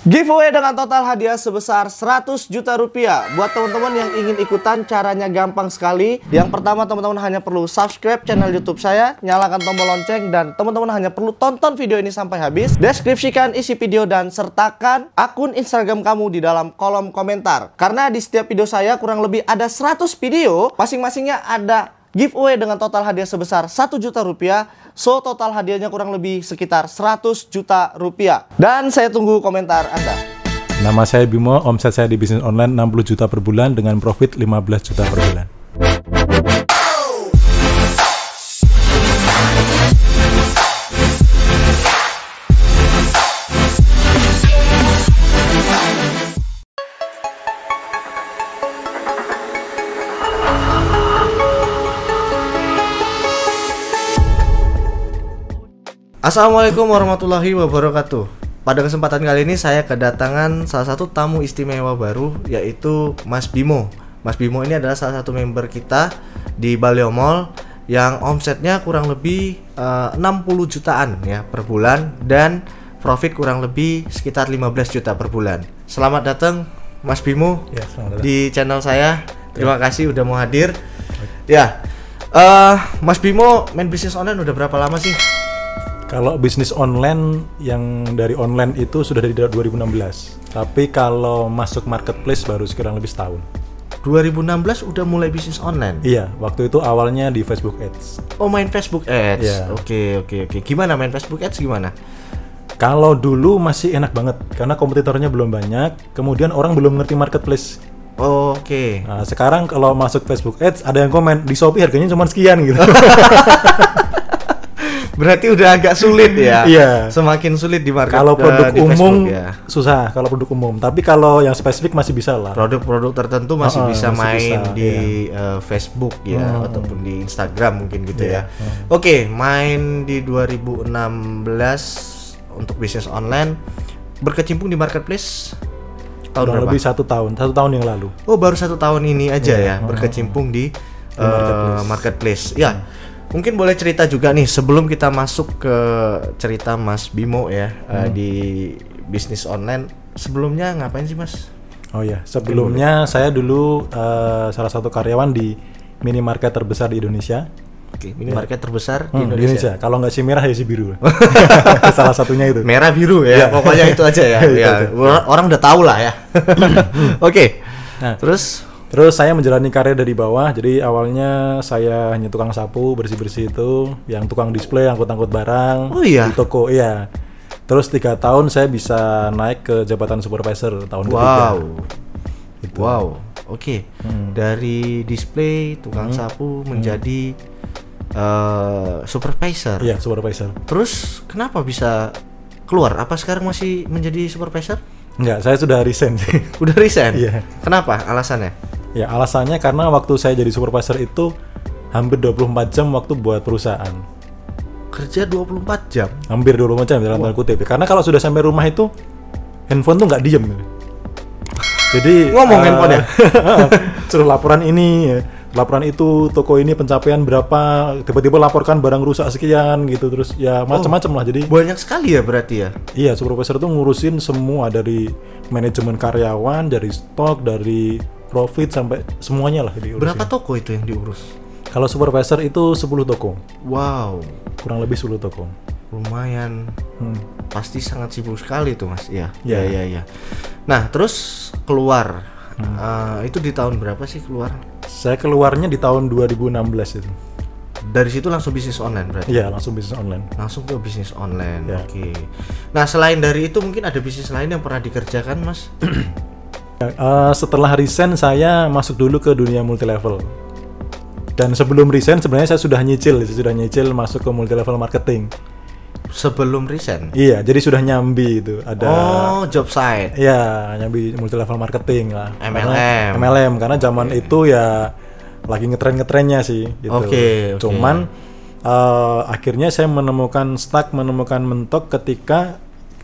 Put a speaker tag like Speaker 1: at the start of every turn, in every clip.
Speaker 1: Giveaway dengan total hadiah sebesar 100 juta rupiah. Buat teman-teman yang ingin ikutan, caranya gampang sekali. Yang pertama, teman-teman hanya perlu subscribe channel YouTube saya, nyalakan tombol lonceng, dan teman-teman hanya perlu tonton video ini sampai habis. Deskripsikan isi video dan sertakan akun Instagram kamu di dalam kolom komentar. Karena di setiap video saya kurang lebih ada 100 video, masing-masingnya ada giveaway dengan total hadiah sebesar 1 juta rupiah. So, total hadiahnya kurang lebih sekitar 100 juta rupiah. Dan saya tunggu komentar Anda.
Speaker 2: Nama saya Bimo, omset saya di bisnis online 60 juta per bulan dengan profit 15 juta per bulan.
Speaker 1: Assalamualaikum warahmatullahi wabarakatuh. Pada kesempatan kali ini saya kedatangan salah satu tamu istimewa baru, yaitu Mas Bimo. Mas Bimo ini adalah salah satu member kita di Baleo Mall yang omsetnya kurang lebih 60 jutaan ya per bulan dan profit kurang lebih sekitar 15 juta per bulan. Selamat datang Mas Bimo
Speaker 2: Ya, selamat datang
Speaker 1: di channel saya. Terima kasih udah mau hadir. Ya, Mas Bimo main bisnis online udah berapa lama sih?
Speaker 2: Kalau bisnis online yang dari online itu sudah dari 2016. Tapi kalau masuk marketplace baru sekarang lebih setahun.
Speaker 1: 2016 udah mulai bisnis online?
Speaker 2: Iya, waktu itu awalnya di Facebook Ads.
Speaker 1: Oh, main Facebook Ads.
Speaker 2: Iya.
Speaker 1: Oke. Gimana main Facebook Ads gimana?
Speaker 2: Kalau dulu masih enak banget karena kompetitornya belum banyak, kemudian orang belum ngerti marketplace.
Speaker 1: Oke.
Speaker 2: Nah, sekarang kalau masuk Facebook Ads ada yang komen di Shopee harganya cuma sekian gitu.
Speaker 1: Berarti udah agak sulit ya?
Speaker 2: Iya.
Speaker 1: Semakin sulit di market.
Speaker 2: Kalau produk
Speaker 1: di
Speaker 2: umum
Speaker 1: Facebook, ya.
Speaker 2: susah kalau produk umum. Tapi kalau yang spesifik masih bisa lah.
Speaker 1: Produk-produk tertentu masih bisa
Speaker 2: masih
Speaker 1: main
Speaker 2: bisa,
Speaker 1: di Facebook ya, ataupun di Instagram mungkin gitu
Speaker 2: Iya.
Speaker 1: ya. Oke, main di 2016 untuk bisnis online, berkecimpung di marketplace tahun
Speaker 2: Kurang
Speaker 1: berapa?
Speaker 2: lebih 1 tahun yang lalu.
Speaker 1: Oh, baru 1 tahun ini aja
Speaker 2: Iya.
Speaker 1: ya berkecimpung di marketplace.
Speaker 2: marketplace.
Speaker 1: Ya, mungkin boleh cerita juga nih sebelum kita masuk ke cerita Mas Bimo ya di bisnis online. Sebelumnya ngapain sih Mas?
Speaker 2: Oh ya, sebelumnya saya dulu salah satu karyawan di minimarket terbesar di Indonesia.
Speaker 1: Oke, minimarket terbesar di
Speaker 2: Di
Speaker 1: Indonesia.
Speaker 2: Kalau nggak si merah ya si biru. Salah satunya itu.
Speaker 1: Merah biru ya,
Speaker 2: Iya.
Speaker 1: pokoknya itu aja ya.
Speaker 2: Itu
Speaker 1: Ya,
Speaker 2: aja.
Speaker 1: orang udah tahu lah ya. Oke.
Speaker 2: Nah,
Speaker 1: Terus
Speaker 2: saya menjalani karir dari bawah. Jadi awalnya saya hanya tukang sapu, bersih-bersih itu, yang tukang display, angkut-angkut barang
Speaker 1: Oh iya?
Speaker 2: di toko. Iya. Terus 3 tahun saya bisa naik ke jabatan supervisor tahun ketiga. Gitu.
Speaker 1: Wow. Oke. Dari display tukang sapu menjadi supervisor.
Speaker 2: Iya, supervisor.
Speaker 1: Terus kenapa bisa keluar? Apa sekarang masih menjadi supervisor?
Speaker 2: Enggak, saya sudah resign sih.
Speaker 1: Udah resign?
Speaker 2: Iya.
Speaker 1: Kenapa? Alasannya?
Speaker 2: Ya, alasannya karena waktu saya jadi supervisor itu hampir 24 jam waktu buat perusahaan.
Speaker 1: Kerja 24 jam?
Speaker 2: Hampir 24 jam dalam tanda kutip. Karena kalau sudah sampai rumah itu handphone tuh nggak diem gitu. Jadi
Speaker 1: Ngomong handphone ya?
Speaker 2: Suruh laporan ini, ya. Laporan itu, toko ini pencapaian berapa, tiba-tiba laporkan barang rusak sekian gitu, terus ya macam-macam lah. Jadi
Speaker 1: Banyak sekali ya berarti ya?
Speaker 2: iya, supervisor tuh ngurusin semua dari manajemen karyawan, dari stok, dari profit sampai semuanya lah diurusin.
Speaker 1: Berapa toko itu yang diurus?
Speaker 2: Kalau supervisor itu 10 toko.
Speaker 1: Wow,
Speaker 2: Kurang lebih 10 toko.
Speaker 1: lumayan. Pasti sangat sibuk sekali tuh Mas. Iya.
Speaker 2: Iya.
Speaker 1: Iya. Nah, terus keluar. Itu di tahun berapa sih keluar?
Speaker 2: Saya keluarnya di tahun 2016 itu.
Speaker 1: Dari situ langsung bisnis online berarti?
Speaker 2: Iya, langsung bisnis online.
Speaker 1: Langsung ke bisnis online.
Speaker 2: Ya.
Speaker 1: Oke. Nah, selain dari itu mungkin ada bisnis lain yang pernah dikerjakan, Mas?
Speaker 2: Setelah resign saya masuk dulu ke dunia multi level. Dan sebelum resign sebenarnya saya sudah nyicil masuk ke multi level marketing.
Speaker 1: Sebelum resign?
Speaker 2: Iya, jadi sudah nyambi itu. Ada
Speaker 1: job site.
Speaker 2: Iya, nyambi multi level marketing lah.
Speaker 1: MLM.
Speaker 2: MLM karena zaman itu ya lagi ngetren-ngetrennya sih gitu.
Speaker 1: Oke.
Speaker 2: Cuman akhirnya saya menemukan mentok ketika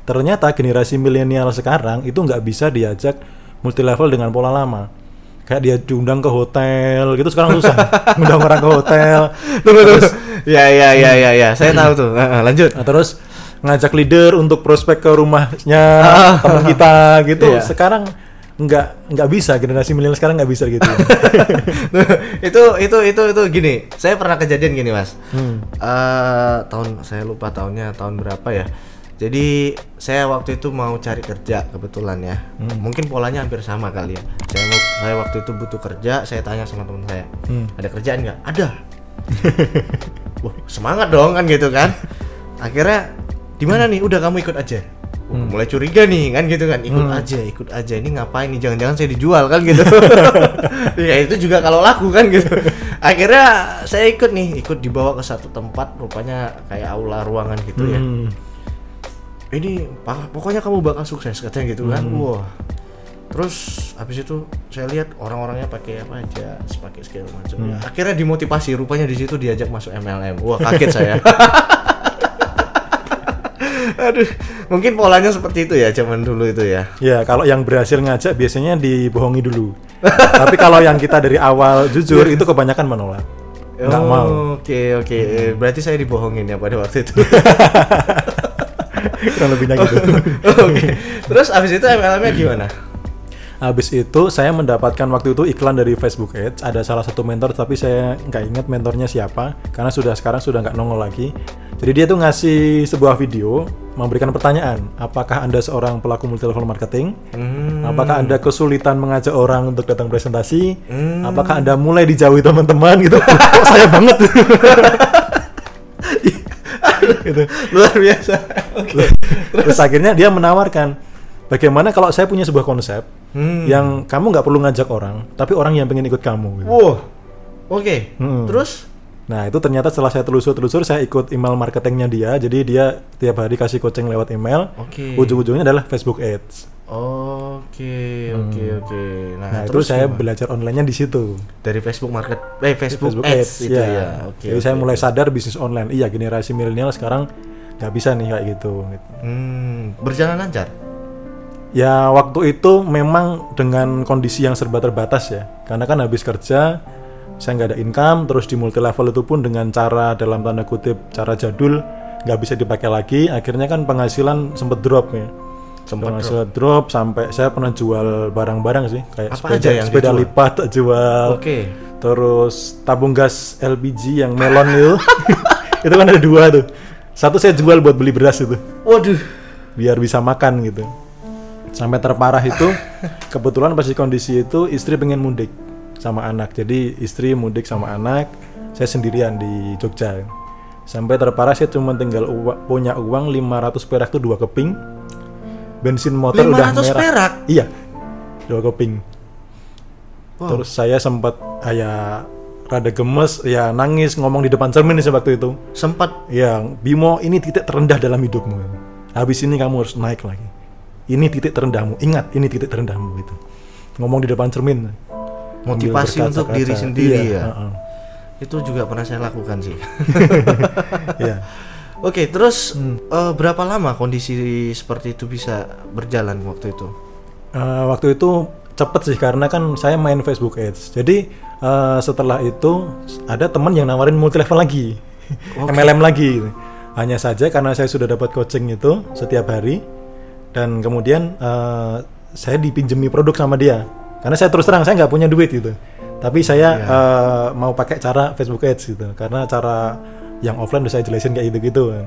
Speaker 2: ternyata generasi milenial sekarang itu nggak bisa diajak multi level dengan pola lama. Kayak dia diundang ke hotel gitu, sekarang susah ngundang orang ke hotel.
Speaker 1: Tunggu. Ya. Saya tahu tuh. Lanjut.
Speaker 2: Nah, terus ngajak leader untuk prospek ke rumahnya teman kita gitu.
Speaker 1: Iya.
Speaker 2: Sekarang nggak bisa, generasi milenial sekarang nggak bisa gitu.
Speaker 1: itu gini. Saya pernah kejadian gini, Mas. Saya lupa tahunnya tahun berapa ya. Jadi saya waktu itu mau cari kerja kebetulan ya. Mungkin polanya hampir sama kali ya. Saya waktu itu butuh kerja, saya tanya sama teman saya, ada kerjaan nggak? Ada. Wah, semangat dong kan gitu kan. Akhirnya di mana nih? Udah kamu ikut aja. Mulai curiga nih kan gitu kan, ikut aja ini ngapain nih, jangan-jangan saya dijual kan gitu. Ya itu juga kalau laku kan gitu. Akhirnya saya ikut dibawa ke satu tempat, rupanya kayak aula ruangan gitu ya. Ini pokoknya kamu bakal sukses katanya gitu kan. Wah, terus habis itu saya lihat orang-orangnya pakai apa aja, pakai segala macam. Akhirnya dimotivasi, rupanya di situ diajak masuk MLM. Wah, kaget saya. Aduh, mungkin polanya seperti itu ya zaman dulu itu ya.
Speaker 2: Ya, kalau yang berhasil ngajak biasanya dibohongi dulu. Tapi kalau yang kita dari awal jujur itu kebanyakan menolak. Nggak mau.
Speaker 1: Oke. Berarti saya dibohongin ya pada waktu itu.
Speaker 2: Kurang lebihnya gitu.
Speaker 1: Oke. Terus abis itu MLM-nya gimana?
Speaker 2: Habis itu saya mendapatkan waktu itu iklan dari Facebook Ads. Ada salah satu mentor tapi saya nggak ingat mentornya siapa karena sekarang sudah nggak nongol lagi. Jadi dia tuh ngasih sebuah video memberikan pertanyaan, apakah Anda seorang pelaku multi level marketing? Apakah Anda kesulitan mengajak orang untuk datang presentasi? Apakah Anda mulai dijauhi teman-teman gitu? Kok saya banget. Gitu.
Speaker 1: Luar biasa. Okay.
Speaker 2: Terus akhirnya dia menawarkan, bagaimana kalau saya punya sebuah konsep yang kamu nggak perlu ngajak orang, tapi orang yang pengen ikut kamu. Gitu.
Speaker 1: Wow, oke. Terus?
Speaker 2: Nah itu ternyata setelah saya telusur, saya ikut email marketingnya dia. Jadi dia tiap hari kasih coaching lewat email. Ujung-ujungnya adalah Facebook Ads.
Speaker 1: Oke.
Speaker 2: Nah itu saya belajar online-nya di situ.
Speaker 1: Dari Facebook Facebook Ads itu ya.
Speaker 2: Jadi saya mulai sadar bisnis online. Iya, generasi milenial sekarang nggak bisa nih kayak gitu.
Speaker 1: Berjalan lancar?
Speaker 2: Ya waktu itu memang dengan kondisi yang serba terbatas ya. Karena kan habis kerja, saya nggak ada income, terus di multi level itu pun dengan cara dalam tanda kutip cara jadul nggak bisa dipakai lagi. Akhirnya kan penghasilan sempet drop ya. Sempat drop sampai saya pernah jual barang-barang sih kayak sepeda lipat jual. Terus tabung gas LPG yang melon itu. Itu kan ada 2 tuh. Satu saya jual buat beli beras itu.
Speaker 1: Waduh.
Speaker 2: Biar bisa makan gitu. Sampai terparah itu kebetulan pas di kondisi itu istri pengen mudik sama anak. Jadi istri mudik sama anak, saya sendirian di Jogja. Sampai terparah saya cuma tinggal punya uang 500 perak tuh 2 keping. Bensin motor udah merah.
Speaker 1: 500 perak?
Speaker 2: Iya. 2 keping.
Speaker 1: Wow.
Speaker 2: Terus saya sempat rada gemes, ya nangis ngomong di depan cermin nih waktu itu.
Speaker 1: Sempat
Speaker 2: ya, Bimo, ini titik terendah dalam hidupmu. Habis ini kamu harus naik lagi. Ini titik terendahmu. Ingat, ini titik terendahmu gitu. Ngomong di depan cermin.
Speaker 1: Motivasi untuk diri sendiri
Speaker 2: ya.
Speaker 1: Itu juga pernah saya lakukan sih.
Speaker 2: Iya.
Speaker 1: Oke, terus berapa lama kondisi seperti itu bisa berjalan waktu itu?
Speaker 2: Waktu itu cepet sih karena kan saya main Facebook Ads. Jadi setelah itu ada teman yang nawarin multi level lagi, MLM lagi. Hanya saja karena saya sudah dapat coaching itu setiap hari dan kemudian saya dipinjemi produk sama dia. Karena saya terus terang saya nggak punya duit gitu. Tapi saya mau pakai cara Facebook Ads gitu. Karena cara yang offline udah saya jelasin kayak gitu-gitu.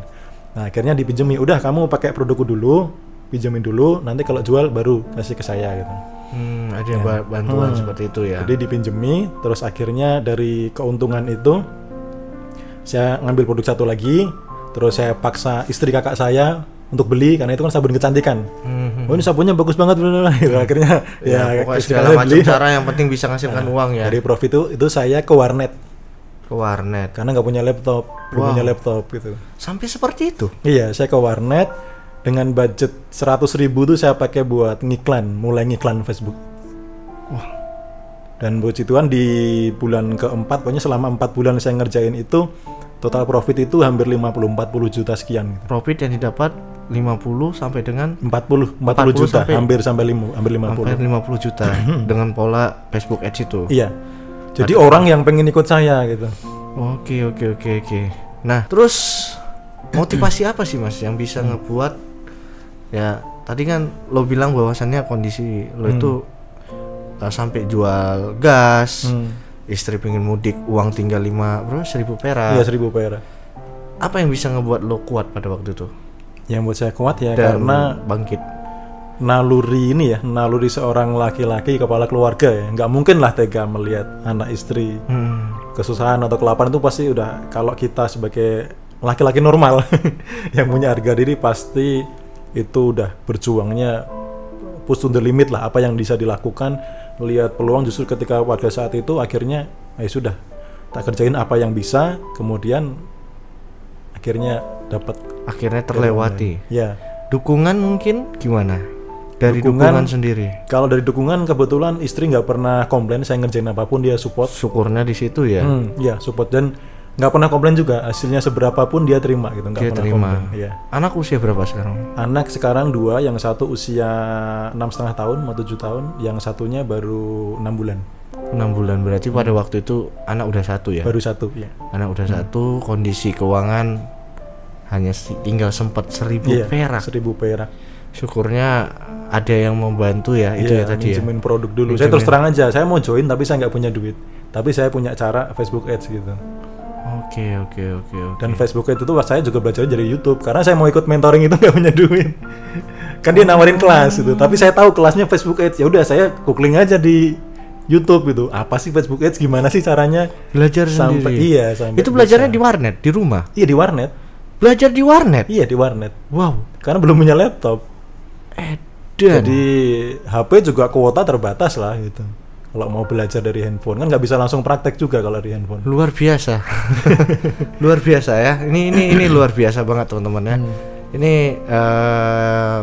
Speaker 2: Nah akhirnya dipinjemi. Udah kamu pakai produkku dulu, pinjemin dulu. Nanti kalau jual baru kasih ke saya gitu.
Speaker 1: Ada bantuan seperti itu ya.
Speaker 2: Jadi dipinjemi. Terus akhirnya dari keuntungan itu saya ngambil produk satu lagi. Terus saya paksa istri kakak saya untuk beli karena itu kan sabun kecantikan. Oh ini sabunnya bagus banget akhirnya
Speaker 1: ya pokoknya segala macam cara yang penting bisa menghasilkan uang ya.
Speaker 2: Dari profit itu saya ke warnet karena nggak punya laptop, belum punya laptop gitu. Sampai seperti itu? Iya, saya ke warnet dengan budget 100.000 tuh saya pakai buat mulai ngiklan Facebook. Wah. Dan buat ituan di bulan keempat, pokoknya selama 4 bulan saya ngerjain itu total profit itu hampir 50-40 juta sekian.
Speaker 1: Profit yang didapat 50 sampai dengan
Speaker 2: 40 juta, hampir 50
Speaker 1: juta dengan pola Facebook Ads itu.
Speaker 2: Iya. Jadi orang yang pengen ikut saya gitu.
Speaker 1: Oke. Nah, terus Motivasi apa sih Mas yang bisa ngebuat, ya tadi kan lo bilang bahwasannya kondisi lo itu sampai jual gas, istri pengen mudik, uang tinggal 1.000 perak.
Speaker 2: Iya, 1.000 perak.
Speaker 1: Apa yang bisa ngebuat lo kuat pada waktu itu?
Speaker 2: Yang buat saya kuat ya
Speaker 1: Dan
Speaker 2: karena
Speaker 1: bangkit.
Speaker 2: naluri seorang laki-laki kepala keluarga ya. Nggak mungkin lah tega melihat anak istri kesusahan atau kelaparan. Itu pasti udah, kalau kita sebagai laki-laki normal yang punya harga diri pasti itu udah berjuangnya push to the limit lah, apa yang bisa dilakukan, melihat peluang. Justru ketika pada saat itu akhirnya ya sudah, tak kerjain apa yang bisa, kemudian akhirnya terlewati. Ya.
Speaker 1: Dukungan mungkin gimana? Dari dukungan sendiri.
Speaker 2: Kalau dari dukungan, kebetulan istri nggak pernah komplain saya ngerjain apapun, dia support.
Speaker 1: Syukurnya di situ ya.
Speaker 2: Ya support, dan nggak pernah komplain juga, hasilnya seberapapun dia terima gitu, nggak pernah komplain. Ya.
Speaker 1: Anak usia berapa sekarang?
Speaker 2: Anak sekarang 2, yang satu usia 6,5 tahun mau 7 tahun, yang satunya baru 6 bulan.
Speaker 1: 6 bulan berarti pada waktu itu anak udah 1 ya?
Speaker 2: Baru 1 ya.
Speaker 1: Anak udah 1, kondisi keuangan hanya tinggal sempat 1.000 perak.
Speaker 2: 1.000 perak.
Speaker 1: Syukurnya ada yang membantu ya, itu ya tadi ya.
Speaker 2: Minjemin produk dulu. Saya terus terang aja, saya mau join tapi saya nggak punya duit. Tapi saya punya cara Facebook Ads gitu.
Speaker 1: Oke.
Speaker 2: Dan Facebook Ads itu saya juga belajar dari YouTube karena saya mau ikut mentoring itu nggak punya duit. Kan dia nawarin kelas gitu, tapi saya tahu kelasnya Facebook Ads. Ya udah saya googling aja di YouTube gitu. Apa sih Facebook Ads? Gimana sih caranya?
Speaker 1: Belajar sendiri.
Speaker 2: Sampai
Speaker 1: itu belajarnya di warnet, di rumah.
Speaker 2: Iya, di warnet.
Speaker 1: Belajar di warnet?
Speaker 2: Iya, di warnet.
Speaker 1: Wow,
Speaker 2: karena belum punya laptop. Jadi HP juga kuota terbatas lah gitu. Kalau mau belajar dari handphone kan nggak bisa langsung praktek juga kalau di handphone.
Speaker 1: Luar biasa. Luar biasa ya. Ini luar biasa banget teman-teman ya. Ini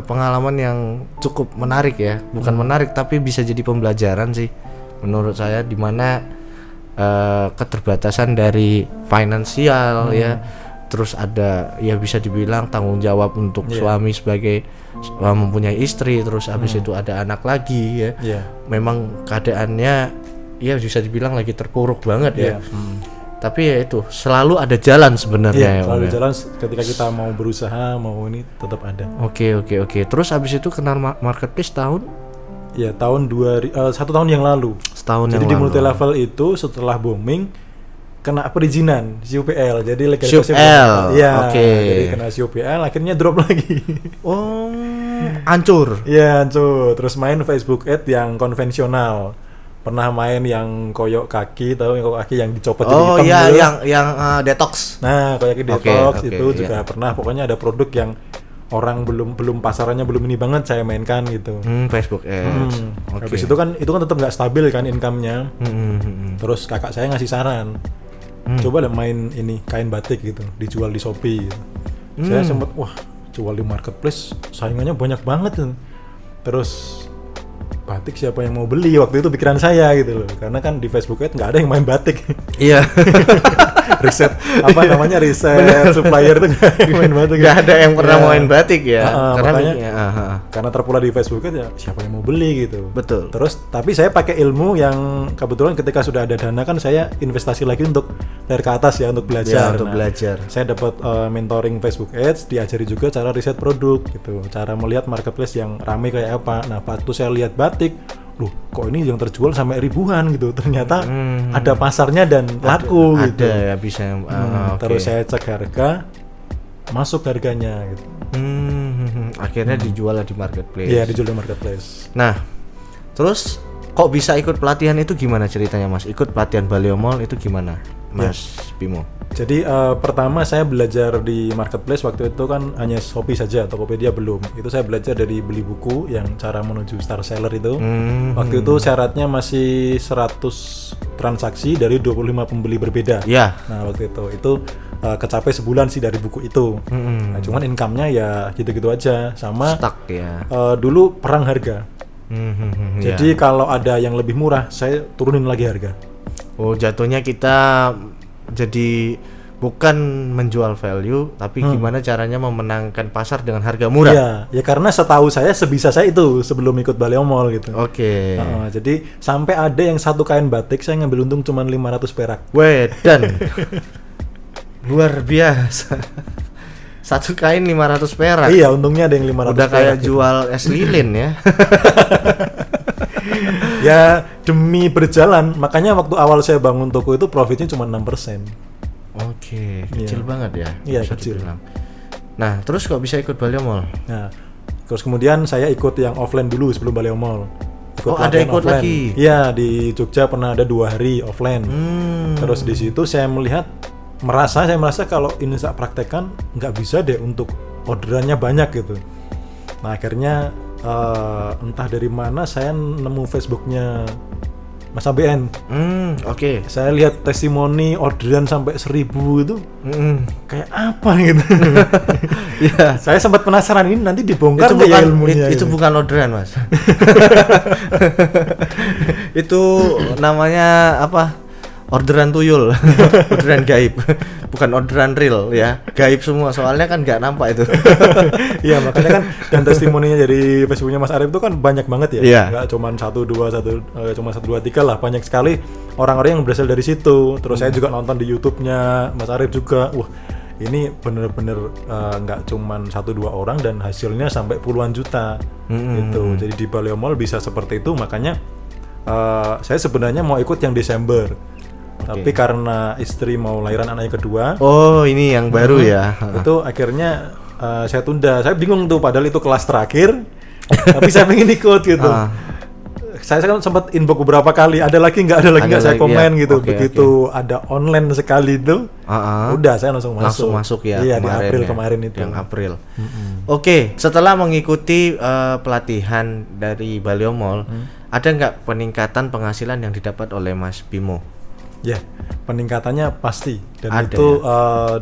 Speaker 1: pengalaman yang cukup menarik ya. Bukan menarik tapi bisa jadi pembelajaran sih menurut saya, dimana keterbatasan dari finansial ya. Terus ada ya bisa dibilang tanggung jawab untuk suami sebagai mempunyai istri, terus habis itu ada anak lagi ya. Memang keadaannya ya bisa dibilang lagi terpuruk banget ya. Tapi ya itu selalu ada jalan sebenarnya.
Speaker 2: Selalu jalan ketika kita mau berusaha, mau ini tetap ada.
Speaker 1: Oke. Terus habis itu kenal marketplace tahun?
Speaker 2: Ya tahun 1 tahun yang lalu.
Speaker 1: Setahun
Speaker 2: jadi
Speaker 1: yang
Speaker 2: di
Speaker 1: lalu.
Speaker 2: multi level itu setelah booming kena perizinan CUPL, jadi legalitasnya jadi kena CUPL, akhirnya drop lagi.
Speaker 1: Hancur.
Speaker 2: Iya, hancur. Terus main Facebook Ads yang konvensional. Pernah main yang koyok kaki, tahu yang koyok kaki yang dicopot jadi hitam.
Speaker 1: Yang detox.
Speaker 2: Nah, koyok kaki detox itu juga pernah. Pokoknya ada produk yang orang belum pasarannya belum ini banget saya mainkan gitu.
Speaker 1: Facebook Ads.
Speaker 2: Habis itu kan tetap nggak stabil kan income-nya. Terus kakak saya ngasih saran. Coba deh main ini kain batik gitu, dijual di Shopee gitu. Saya sempet jual di marketplace saingannya banyak banget. Terus batik siapa yang mau beli, waktu itu pikiran saya gitu loh, karena kan di Facebook Ads nggak ada yang main batik. Iya. riset supplier itu nggak main batik.
Speaker 1: Nggak ada yang pernah main batik ya.
Speaker 2: Karena terpula di Facebook Ads ya siapa yang mau beli gitu.
Speaker 1: Betul.
Speaker 2: Terus tapi saya pakai ilmu yang kebetulan ketika sudah ada dana kan saya investasi lagi untuk dari ke atas ya, untuk belajar.
Speaker 1: Belajar.
Speaker 2: Saya dapat mentoring Facebook Ads, diajari juga cara riset produk gitu, cara melihat marketplace yang ramai kayak apa. Nah, waktu saya lihat batik, loh kok ini yang terjual sampai ribuan gitu, ternyata ada pasarnya dan laku gitu.
Speaker 1: Ada ya bisa.
Speaker 2: Terus saya cek harga, masuk harganya gitu.
Speaker 1: Akhirnya dijual di marketplace.
Speaker 2: Iya, dijual di marketplace.
Speaker 1: Nah, terus kok bisa ikut pelatihan itu gimana ceritanya Mas? Ikut pelatihan Baleo Mall itu gimana Mas Bimo?
Speaker 2: Jadi pertama saya belajar di marketplace waktu itu kan hanya Shopee saja, Tokopedia belum. Itu saya belajar dari beli buku yang cara menuju star seller itu. Waktu itu syaratnya masih 100 transaksi dari 25 pembeli berbeda.
Speaker 1: Iya.
Speaker 2: Nah, waktu itu kecapai sebulan sih dari buku itu. Nah, cuman income-nya ya gitu-gitu aja, sama
Speaker 1: stuck ya.
Speaker 2: Dulu perang harga. Jadi kalau ada yang lebih murah, saya turunin lagi harga.
Speaker 1: Oh, jatuhnya kita jadi bukan menjual value, tapi gimana caranya memenangkan pasar dengan harga murah.
Speaker 2: Iya, ya karena setahu saya sebisa saya itu sebelum ikut Baleo Mall gitu.
Speaker 1: Oke.
Speaker 2: Jadi sampai ada yang satu kain batik saya ngambil untung cuma 500 perak.
Speaker 1: Dan luar biasa. Satu kain 500 perak.
Speaker 2: Iya, untungnya ada yang 500
Speaker 1: Udah kayak
Speaker 2: perak gitu.
Speaker 1: jual es lilin ya.
Speaker 2: Ya demi berjalan, makanya waktu awal saya bangun toko itu profitnya cuma 6%.
Speaker 1: Oke, kecil
Speaker 2: Iya.
Speaker 1: banget ya.
Speaker 2: Iya,
Speaker 1: bisa
Speaker 2: kecil.
Speaker 1: dibilang. Nah, terus kok bisa ikut Baleo Mall?
Speaker 2: Nah, terus kemudian saya ikut yang offline dulu sebelum Baleo Mall.
Speaker 1: Oh, ada
Speaker 2: pelatihan
Speaker 1: ikut lagi?
Speaker 2: Iya, di Jogja pernah ada 2 hari offline. Terus di situ saya merasa kalau ini saya praktekkan nggak bisa deh untuk orderannya banyak gitu. Nah akhirnya entah dari mana saya nemu Facebooknya Mas ABN.
Speaker 1: Oke.
Speaker 2: Saya lihat testimoni orderan sampai 1000 itu kayak apa gitu.
Speaker 1: Iya.
Speaker 2: Saya sempat penasaran ini nanti dibongkar
Speaker 1: Itu
Speaker 2: nggak ya
Speaker 1: bukan
Speaker 2: ilmunya
Speaker 1: itu
Speaker 2: gitu.
Speaker 1: bukan orderan, Mas. Itu namanya apa? Orderan tuyul. Orderan gaib. Bukan orderan real ya. Gaib semua soalnya kan nggak nampak itu.
Speaker 2: Iya makanya kan dan testimoninya dari Facebooknya Mas Arif itu kan banyak banget ya.
Speaker 1: Iya.
Speaker 2: Nggak cuma 1 2 3 lah, banyak sekali orang-orang yang berasal dari situ. Terus saya juga nonton di YouTube-nya Mas Arif juga. Wah ini bener-bener nggak cuma 1-2 orang dan hasilnya sampai puluhan juta gitu. Jadi di Baleo Mall bisa seperti itu, makanya saya sebenarnya mau ikut yang Desember. Tapi karena istri mau lahiran anaknya kedua,
Speaker 1: Oh, ini yang baru ya.
Speaker 2: itu akhirnya saya tunda. Saya bingung tuh, padahal itu kelas terakhir, tapi saya pengen ikut gitu. Saya kan sempat inbox beberapa kali, ada lagi nggak, saya komen
Speaker 1: ya.
Speaker 2: gitu.
Speaker 1: Oke,
Speaker 2: Begitu ada online sekali itu, udah saya langsung masuk.
Speaker 1: Langsung masuk ya.
Speaker 2: Iya, di
Speaker 1: kemarin
Speaker 2: April
Speaker 1: ya.
Speaker 2: kemarin itu.
Speaker 1: Yang April. Oke, setelah mengikuti pelatihan dari Baleo Mall, ada nggak peningkatan penghasilan yang didapat oleh Mas Bimo?
Speaker 2: Ya, peningkatannya pasti, dan
Speaker 1: Ada
Speaker 2: itu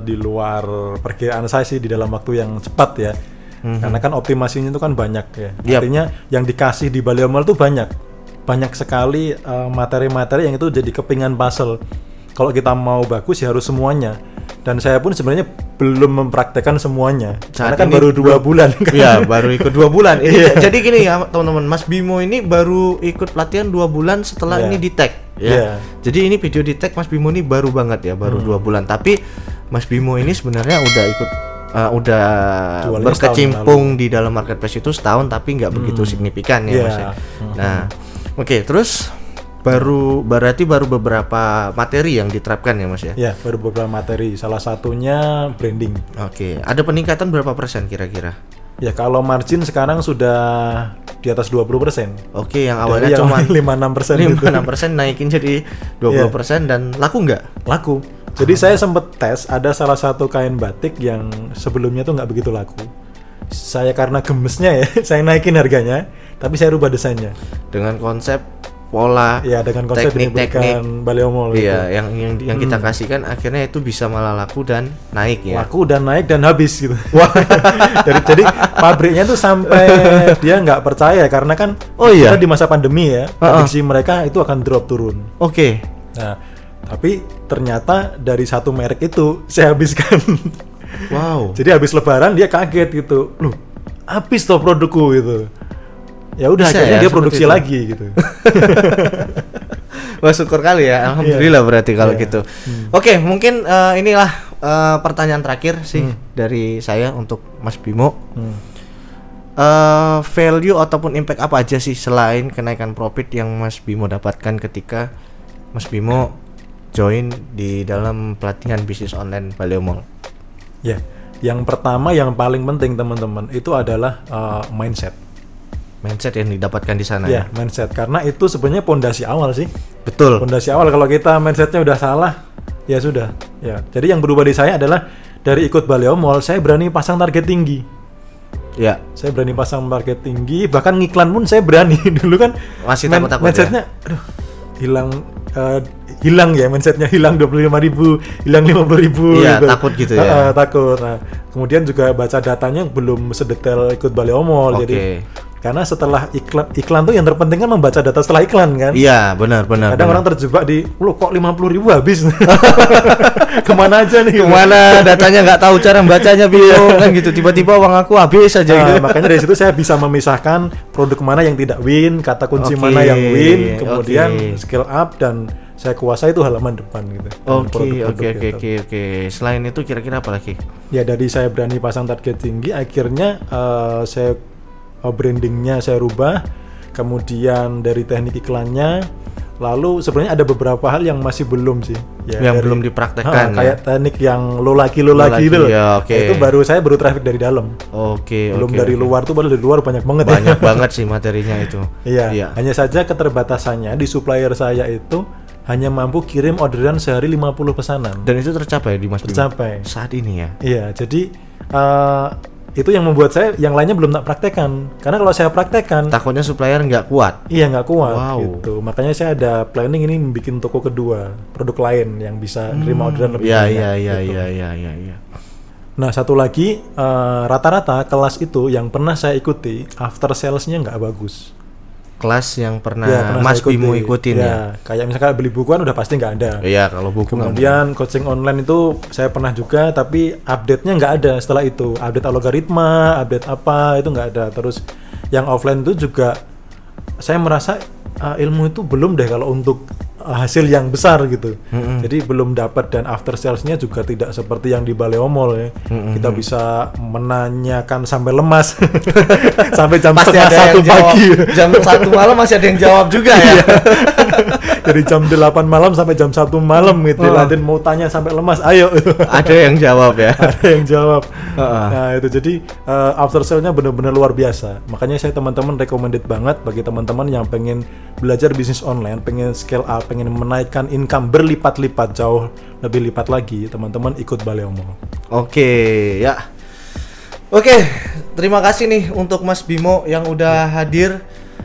Speaker 2: di luar perkiraan saya sih, di dalam waktu yang cepat ya. Karena kan optimasinya itu kan banyak ya.
Speaker 1: Yap.
Speaker 2: Artinya yang dikasih di Baleo Mall itu banyak sekali materi-materi yang itu jadi kepingan puzzle. Kalau kita mau bagus ya harus semuanya. Dan saya pun sebenarnya belum mempraktekkan semuanya.
Speaker 1: Saat
Speaker 2: Karena kan
Speaker 1: ini
Speaker 2: baru 2 bulan. Kan?
Speaker 1: Iya, baru ikut 2 bulan. Ini jadi gini ya, teman-teman. Mas Bimo ini baru ikut pelatihan 2 bulan setelah
Speaker 2: Iya.
Speaker 1: ini di tag ya.
Speaker 2: Iya.
Speaker 1: Jadi ini video di tag Mas Bimo ini baru banget ya, baru 2 bulan. Tapi Mas Bimo ini sebenarnya udah ikut udah
Speaker 2: Jualnya
Speaker 1: berkecimpung di dalam marketplace itu setahun, tapi nggak begitu signifikan ya,
Speaker 2: Iya.
Speaker 1: Mas ya. Nah, oke, terus berarti baru beberapa materi yang diterapkan ya, Mas ya.
Speaker 2: Ya, baru beberapa materi. Salah satunya branding.
Speaker 1: Oke, ada peningkatan berapa persen kira-kira?
Speaker 2: Ya, kalau margin sekarang sudah di atas 20%.
Speaker 1: Oke, yang
Speaker 2: Dari
Speaker 1: awalnya
Speaker 2: yang
Speaker 1: cuma
Speaker 2: 5-6% gitu.
Speaker 1: 5-6% naikin jadi 20% dan laku nggak?
Speaker 2: Laku. Jadi saya sempet tes, ada salah satu kain batik yang sebelumnya tuh nggak begitu laku. Saya karena gemesnya ya, saya naikin harganya, tapi saya rubah desainnya.
Speaker 1: Dengan konsep pola,
Speaker 2: Ya, dengan konsep
Speaker 1: teknik-teknik.
Speaker 2: diberikan Baleo Mall gitu.
Speaker 1: Iya, yang kita kasihkan akhirnya itu bisa malah laku dan naik ya.
Speaker 2: Laku dan naik dan habis gitu. Wah. jadi pabriknya tuh sampai dia nggak percaya karena kan
Speaker 1: Oh iya.
Speaker 2: kita di masa pandemi ya, prediksi mereka itu akan drop turun.
Speaker 1: Oke.
Speaker 2: Nah, tapi ternyata dari satu merek itu saya habiskan.
Speaker 1: Wow.
Speaker 2: Jadi habis lebaran dia kaget gitu. Loh, habis toh produkku gitu. Ya udah
Speaker 1: Bisa
Speaker 2: akhirnya
Speaker 1: ya,
Speaker 2: dia
Speaker 1: seperti
Speaker 2: produksi
Speaker 1: itu.
Speaker 2: lagi gitu.
Speaker 1: Wah, syukur kali ya. Alhamdulillah berarti kalau gitu. Oke, mungkin inilah pertanyaan terakhir sih dari saya untuk Mas Bimo. Value ataupun impact apa aja sih selain kenaikan profit yang Mas Bimo dapatkan ketika Mas Bimo join di dalam pelatihan bisnis online Baleo Mall?
Speaker 2: Ya, yang pertama yang paling penting teman-teman itu adalah mindset.
Speaker 1: Mindset yang didapatkan di sana
Speaker 2: Ya, mindset, karena itu sebenarnya pondasi awal sih.
Speaker 1: Betul.
Speaker 2: Pondasi awal, kalau kita mindsetnya udah salah, ya sudah. Ya, jadi yang berubah di saya adalah dari ikut Baleo Mall, saya berani pasang target tinggi.
Speaker 1: Ya.
Speaker 2: Saya berani pasang target tinggi, bahkan ngiklan pun saya berani. Dulu kan
Speaker 1: Masih takut-takut
Speaker 2: mindsetnya, aduh, hilang ya mindsetnya, hilang 25.000, hilang 50.000.
Speaker 1: Iya, takut gitu ya.
Speaker 2: Takut. Nah, kemudian juga baca datanya belum sedetail ikut Baleo Mall.
Speaker 1: Oke.
Speaker 2: Jadi karena setelah iklan tuh yang terpenting kan membaca data setelah iklan kan.
Speaker 1: Iya, benar.
Speaker 2: Kadang orang terjebak di, loh kok 50.000 habis. Kemana aja nih?
Speaker 1: Kemana datanya nggak tahu cara bacanya, bingung kan gitu. Tiba-tiba uang aku habis aja gitu.
Speaker 2: Makanya dari situ saya bisa memisahkan produk mana yang tidak win, kata kunci
Speaker 1: Oke,
Speaker 2: mana yang win, kemudian
Speaker 1: oke.
Speaker 2: skill up dan saya kuasai itu halaman depan gitu.
Speaker 1: Oke. Selain itu kira-kira apa lagi?
Speaker 2: Ya dari saya berani pasang target tinggi, akhirnya saya brandingnya saya rubah, kemudian dari teknik iklannya, lalu sebenarnya ada beberapa hal yang masih belum sih. Ya,
Speaker 1: yang belum dipraktekkan.
Speaker 2: Kayak teknik yang lo lagi itu loh.
Speaker 1: Ya, itu
Speaker 2: saya baru traffic dari dalam. Belum dari luar tuh, padahal dari luar banyak banget.
Speaker 1: Banyak banget sih materinya itu.
Speaker 2: Iya. Hanya saja keterbatasannya di supplier saya itu hanya mampu kirim orderan sehari 50 pesanan.
Speaker 1: Dan itu tercapai di Mas Bimo?
Speaker 2: Tercapai.
Speaker 1: Saat ini ya?
Speaker 2: Iya, jadi itu yang membuat saya yang lainnya belum tak praktekkan. Karena kalau saya praktekkan,
Speaker 1: takutnya supplier nggak kuat.
Speaker 2: Iya, nggak kuat.
Speaker 1: Wow.
Speaker 2: Gitu. Makanya saya ada planning ini bikin toko kedua, produk lain yang bisa nerima orderan lebih banyak.
Speaker 1: Iya.
Speaker 2: Nah, satu lagi, rata-rata kelas itu yang pernah saya ikuti, after salesnya nggak bagus.
Speaker 1: Kelas yang pernah Mas Bimo ikutin ya?
Speaker 2: Kayak misalkan beli bukuan udah pasti nggak ada.
Speaker 1: Iya, kalau buku.
Speaker 2: Kemudian coaching online itu saya pernah juga, tapi update-nya nggak ada setelah itu. Update algoritma, update apa, itu nggak ada. Terus yang offline itu juga, saya merasa ilmu itu belum deh kalau untuk hasil yang besar gitu. Jadi belum dapat, dan after salesnya juga tidak seperti yang di Baleo Mall ya. Kita bisa menanyakan sampai lemas sampai jam setengah 1 pagi.
Speaker 1: Jam 1 malam masih ada yang jawab juga ya.
Speaker 2: Dari jam 8 malam sampai jam 1 malam gitu. Lantin mau tanya sampai lemas, ayo.
Speaker 1: Ada yang jawab ya.
Speaker 2: Ada yang jawab. Nah itu jadi after sale-nya benar-benar luar biasa. Makanya saya teman-teman recommended banget bagi teman-teman yang pengen belajar bisnis online, pengen scale up, pengen menaikkan income berlipat-lipat, jauh lebih lipat lagi, teman-teman ikut Baleo Mall.
Speaker 1: Oke, terima kasih nih untuk Mas Bimo yang udah hadir.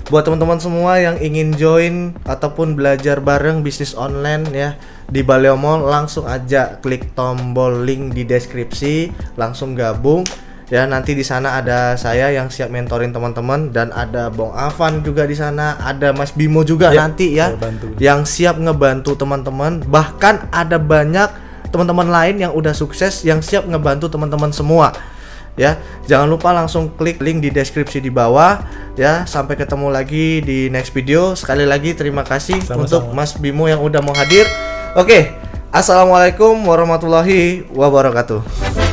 Speaker 1: Buat teman-teman semua yang ingin join ataupun belajar bareng bisnis online ya di Baleo Mall, langsung aja klik tombol link di deskripsi, langsung gabung. Ya, nanti di sana ada saya yang siap mentorin teman-teman, dan ada Bong Avan juga di sana, ada Mas Bimo juga nanti ya yang siap ngebantu teman-teman. Bahkan ada banyak teman-teman lain yang udah sukses yang siap ngebantu teman-teman semua. Ya, jangan lupa langsung klik link di deskripsi di bawah ya. Sampai ketemu lagi di next video. Sekali lagi terima kasih untuk Mas Bimo yang udah mau hadir. Oke, assalamualaikum warahmatullahi wabarakatuh.